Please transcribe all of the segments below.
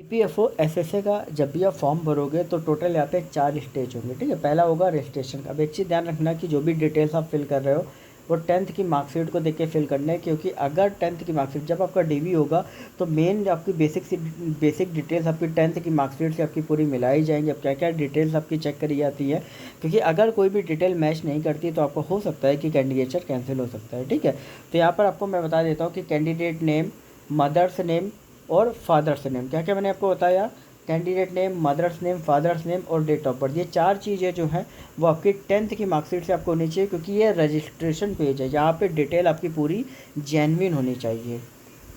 EPFO SSA का जब भी आप फॉर्म भरोगे तो टोटल यहाँ पे 4 स्टेज होंगे, ठीक है। पहला होगा रजिस्ट्रेशन का। अब एक चीज़ ध्यान रखना कि जो भी डिटेल्स आप फिल कर रहे हो वो 10th की मार्कशीट को देख के फिल करना है, क्योंकि अगर 10th की मार्कशीट जब आपका डीवी होगा तो मेन आपकी बेसिक डिटेल्स आपकी 10th की मार्कशीट से आपकी पूरी मिलाई जाएंगी। अब क्या क्या डिटेल्स आपकी चेक करी जाती है, क्योंकि अगर कोई भी डिटेल मैच नहीं करती तो आपको हो सकता है कि कैंडिडेचर कैंसिल हो सकता है, ठीक है। तो यहाँ पर आपको मैं बता देता हूँ कि कैंडिडेट नेम, मदर्स नेम और फादर्स नेम, क्या क्या मैंने आपको बताया, candidate name, mother's name, father's name और डेट ऑफ बर्थ, ये 4 चीज़ें जो हैं वो आपकी 10th की मार्कशीट से आपको होनी चाहिए, क्योंकि ये रजिस्ट्रेशन पेज है जहाँ पे डिटेल आपकी पूरी जेन्युइन होनी चाहिए।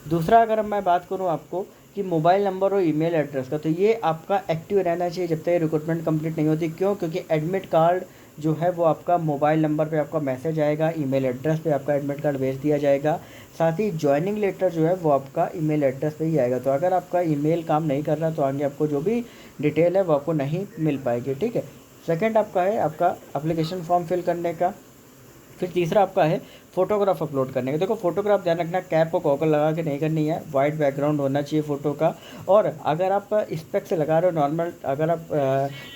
दूसरा अगर मैं बात करूँ आपको कि मोबाइल नंबर और ईमेल एड्रेस का, तो ये आपका एक्टिव रहना चाहिए जब तक रिक्रूटमेंट कंप्लीट नहीं होती। क्यों? क्योंकि एडमिट कार्ड जो है वो आपका मोबाइल नंबर पे आपका मैसेज आएगा, ईमेल एड्रेस पे आपका एडमिट कार्ड भेज दिया जाएगा, साथ ही ज्वाइनिंग लेटर जो है वो आपका ईमेल एड्रेस पे ही आएगा। तो अगर आपका ईमेल काम नहीं कर रहा तो आगे आपको जो भी डिटेल है वो आपको नहीं मिल पाएगी, ठीक है। सेकंड आपका है आपका एप्लीकेशन फॉर्म फिल करने का। फिर तीसरा आपका है फ़ोटोग्राफ अपलोड करने का। देखो फ़ोटोग्राफ ध्यान रखना, कैप और गॉगल लगा के नहीं करनी है, वाइट बैकग्राउंड होना चाहिए फ़ोटो का। और अगर आप स्पेक्स लगा रहे हो नॉर्मल, अगर आप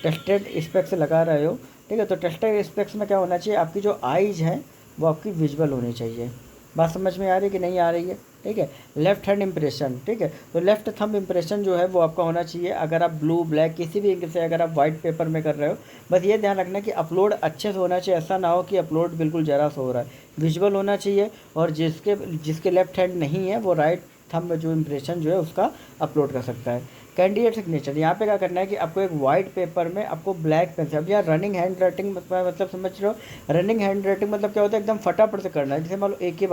टेस्टेड स्पेक्स लगा रहे हो, ठीक है, तो टेस्टेड स्पेक्स में क्या होना चाहिए, आपकी जो आईज हैं वो आपकी विजुअल होनी चाहिए। बात समझ में आ रही है कि नहीं आ रही है, ठीक है। लेफ्ट हैंड इंप्रेशन, ठीक है, तो लेफ्ट थंब इंप्रेशन जो है वो आपका होना चाहिए। अगर आप ब्लू ब्लैक किसी भी इंक से अगर आप वाइट पेपर में कर रहे हो, बस ये ध्यान रखना कि अपलोड अच्छे से होना चाहिए, ऐसा ना हो कि अपलोड बिल्कुल ज़रा सा हो रहा है, विजुअल होना चाहिए। और जिसके लेफ्ट हैंड नहीं है वो राइट थंब में जो इंप्रेशन जो है उसका अपलोड कर सकता है। कैंडिडेट सिग्नेचर, यहाँ पे क्या करना है कि आपको एक वाइट पेपर में आपको ब्लैक पेन से, अब यहाँ रनिंग हैंड राइटिंग मतलब समझ रहे हो, रनिंग हैंड राइटिंग मतलब क्या होता है, एकदम फटाफट से करना है, जैसे मान लो ए के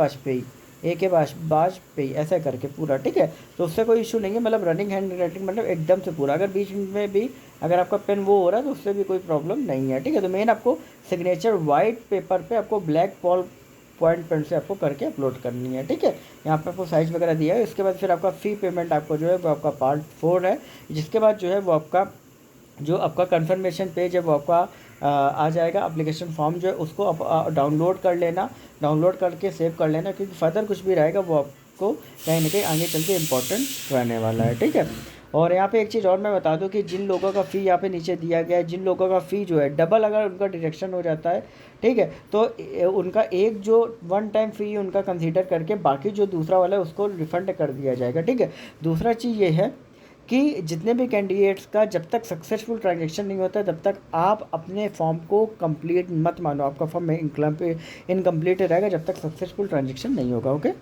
वाजपेयी ऐसा करके पूरा, ठीक है। तो उससे कोई इशू नहीं है, मतलब रनिंग हैंड राइटिंग मतलब एकदम से पूरा, अगर बीच में भी अगर आपका पेन वो हो रहा है तो उससे भी कोई प्रॉब्लम नहीं है, ठीक है। तो मेन आपको सिग्नेचर वाइट पेपर पे आपको ब्लैक पॉइंट पेन से आपको करके अपलोड करनी है, ठीक है। यहाँ पे आपको साइज वगैरह दिया है। इसके बाद फिर आपका फ़ी पेमेंट आपको जो है वो आपका पार्ट 4 है। जिसके बाद जो है वो आपका जो आपका कन्फर्मेशन पेज है वो आपका आ जाएगा। एप्लीकेशन फॉर्म जो है उसको आप डाउनलोड कर लेना, डाउनलोड करके सेव कर लेना, क्योंकि फर्दर कुछ भी रहेगा वो आपको कहीं ना कहीं आगे चल के इम्पोर्टेंट रहने वाला है, ठीक है। और यहाँ पे एक चीज़ और मैं बता दूँ कि जिन लोगों का फ़ी यहाँ पे नीचे दिया गया है, जिन लोगों का फ़ी जो है डबल अगर उनका डिडक्शन हो जाता है, ठीक है, तो उनका एक जो वन टाइम फ़ी उनका कंसीडर करके बाकी जो दूसरा वाला है उसको रिफ़ंड कर दिया जाएगा, ठीक है। दूसरा चीज़ ये है कि जितने भी कैंडिडेट्स का जब तक सक्सेसफुल ट्रांजेक्शन नहीं होता तब तक आप अपने फॉर्म को कंप्लीट मत मानो, आपका फॉर्म इनकम्प्लीट रहेगा जब तक सक्सेसफुल ट्रांजेक्शन नहीं होगा, ओके।